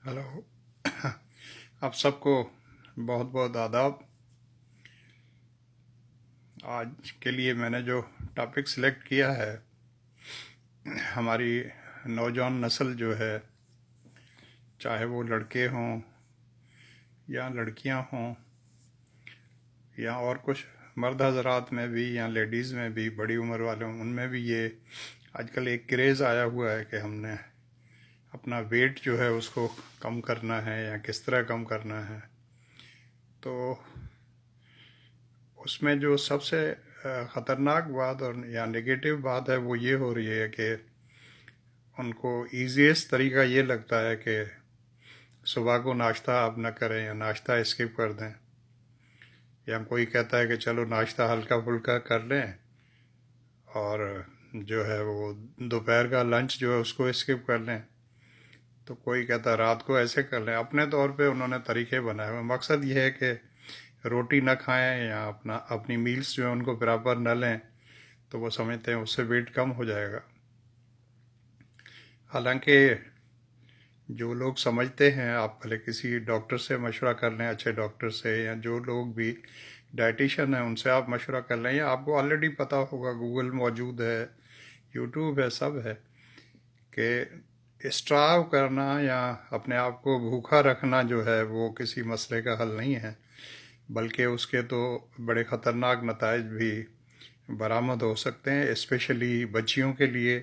Hello. आप सबको बहुत बहुत आदाब। आज के लिए मैंने जो टॉपिक सिलेक्ट किया है, हमारी नौजवान नस्ल जो है, चाहे वो लड़के हों या लड़कियां हों या और कुछ मर्द हजरात में भी या लेडीज़ में भी, बड़ी उम्र वाले उनमें भी ये आजकल एक क्रेज़ आया हुआ है कि हमने अपना वेट जो है उसको कम करना है या किस तरह कम करना है। तो उसमें जो सबसे ख़तरनाक बात और या नेगेटिव बात है वो ये हो रही है कि उनको ईजीएस्ट तरीका ये लगता है कि सुबह को नाश्ता आप ना करें या नाश्ता स्किप कर दें, या कोई कहता है कि चलो नाश्ता हल्का फुल्का कर लें और जो है वो दोपहर का लंच जो है उसको स्किप कर लें। तो कोई कहता है रात को ऐसे कर लें। अपने तौर पे उन्होंने तरीके बनाए हुए। मकसद ये है कि रोटी ना खाएं या अपनी मील्स जो है उनको बराबर न लें, तो वो समझते हैं उससे वेट कम हो जाएगा। हालांकि जो लोग समझते हैं, आप भले किसी डॉक्टर से मशवरा कर लें, अच्छे डॉक्टर से, या जो लोग भी डाइटिशियन हैं उनसे आप मशवरा कर लें, या आपको ऑलरेडी पता होगा, गूगल मौजूद है, यूट्यूब है, सब है, कि स्ट्राव करना या अपने आप को भूखा रखना जो है वो किसी मसले का हल नहीं है, बल्कि उसके तो बड़े ख़तरनाक नताइज भी बरामद हो सकते हैं, स्पेशली बच्चियों के लिए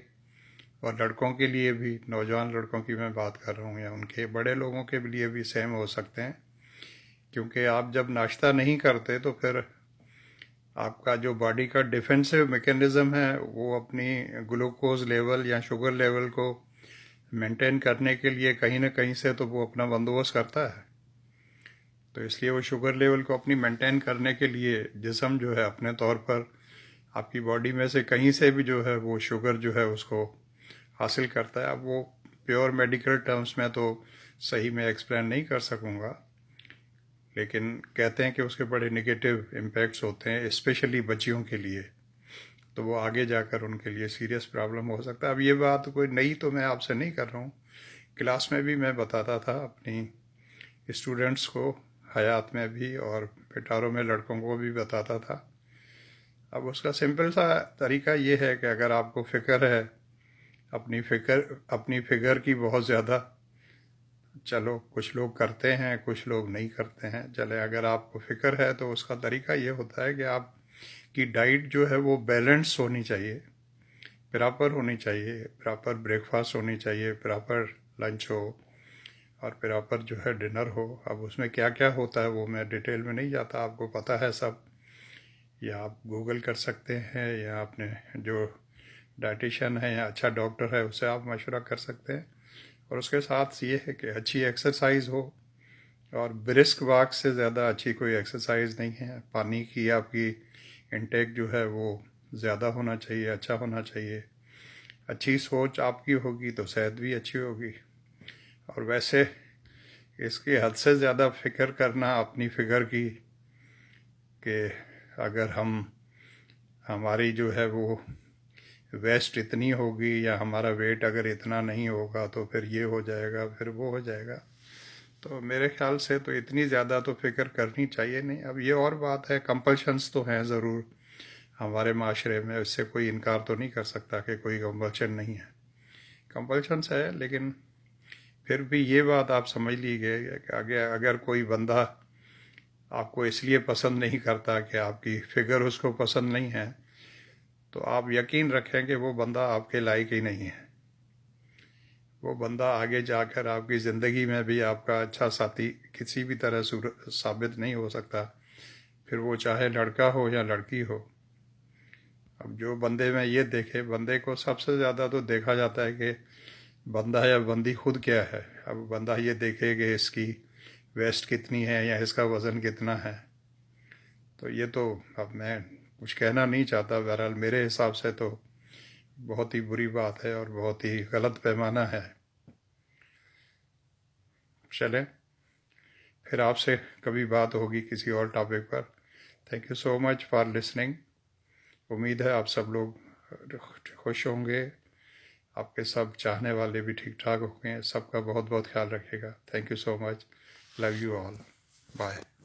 और लड़कों के लिए भी। नौजवान लड़कों की मैं बात कर रहा हूँ, या उनके बड़े लोगों के लिए भी सेम हो सकते हैं। क्योंकि आप जब नाश्ता नहीं करते तो फिर आपका जो बॉडी का डिफेंसिव मैकेनिज़्म है वो अपनी ग्लूकोज लेवल या शुगर लेवल को मेंटेन करने के लिए कहीं ना कहीं से तो वो अपना बंदोबस्त करता है। तो इसलिए वो शुगर लेवल को अपनी मेंटेन करने के लिए जिस्म जो है अपने तौर पर आपकी बॉडी में से कहीं से भी जो है वो शुगर जो है उसको हासिल करता है। अब वो प्योर मेडिकल टर्म्स में तो सही में एक्सप्लेन नहीं कर सकूँगा, लेकिन कहते हैं कि उसके बड़े निगेटिव इम्पैक्ट्स होते हैं, स्पेशली बच्चियों के लिए। तो वो आगे जाकर उनके लिए सीरियस प्रॉब्लम हो सकता है। अब ये बात कोई नई तो मैं आपसे नहीं कर रहा हूँ, क्लास में भी मैं बताता था अपनी स्टूडेंट्स को, हयात में भी और पिटारों में लड़कों को भी बताता था। अब उसका सिंपल सा तरीका ये है कि अगर आपको फ़िक्र है अपनी फिगर की बहुत ज़्यादा, चलो कुछ लोग करते हैं कुछ लोग नहीं करते हैं, चले अगर आपको फ़िक्र है तो उसका तरीका ये होता है कि आपकी डाइट जो है वो बैलेंस होनी चाहिए, प्रॉपर होनी चाहिए, प्रॉपर ब्रेकफास्ट होनी चाहिए, प्रॉपर लंच हो और प्रॉपर जो है डिनर हो। अब उसमें क्या क्या होता है वो मैं डिटेल में नहीं जाता, आपको पता है सब, या आप गूगल कर सकते हैं, या अपने जो डाइटिशियन है या अच्छा डॉक्टर है उससे आप मशवरा कर सकते हैं। और उसके साथ ये है कि अच्छी एक्सरसाइज हो, और ब्रिस्क वॉक से ज़्यादा अच्छी कोई एक्सरसाइज नहीं है। पानी की आपकी इनटेक जो है वो ज़्यादा होना चाहिए, अच्छा होना चाहिए। अच्छी सोच आपकी होगी तो सेहत भी अच्छी होगी। और वैसे इसकी हद से ज़्यादा फिक्र करना अपनी फिगर की, कि अगर हमारी जो है वो वेस्ट इतनी होगी या हमारा वेट अगर इतना नहीं होगा तो फिर ये हो जाएगा, फिर वो हो जाएगा, तो मेरे ख्याल से तो इतनी ज़्यादा तो फिक्र करनी चाहिए नहीं। अब ये और बात है, कंपल्शंस तो हैं ज़रूर हमारे माशरे में, इससे कोई इनकार तो नहीं कर सकता कि कोई कंपल्शन नहीं है, कंपल्शंस है। लेकिन फिर भी ये बात आप समझ लीजिए कि अगर कोई बंदा आपको इसलिए पसंद नहीं करता कि आपकी फिगर उसको पसंद नहीं है, तो आप यकीन रखें कि वो बंदा आपके लायक ही नहीं है। वो बंदा आगे जाकर आपकी ज़िंदगी में भी आपका अच्छा साथी किसी भी तरह साबित नहीं हो सकता, फिर वो चाहे लड़का हो या लड़की हो। अब जो बंदे में ये देखे, बंदे को सबसे ज़्यादा तो देखा जाता है कि बंदा या बंदी खुद क्या है। अब बंदा ये देखे कि इसकी वेस्ट कितनी है या इसका वज़न कितना है, तो ये तो अब मैं कुछ कहना नहीं चाहता। बहरहाल मेरे हिसाब से तो बहुत ही बुरी बात है और बहुत ही गलत पैमाना है। चलें, फिर आपसे कभी बात होगी किसी और टॉपिक पर। Thank you so much for listening. उम्मीद है आप सब लोग खुश होंगे, آپ کے سب چاہنے والے بھی ٹھیک ٹھاک ہو گئے ہیں. سب کا بہت بہت خیال رکھے گا. Thank you so much. Love you all. Bye.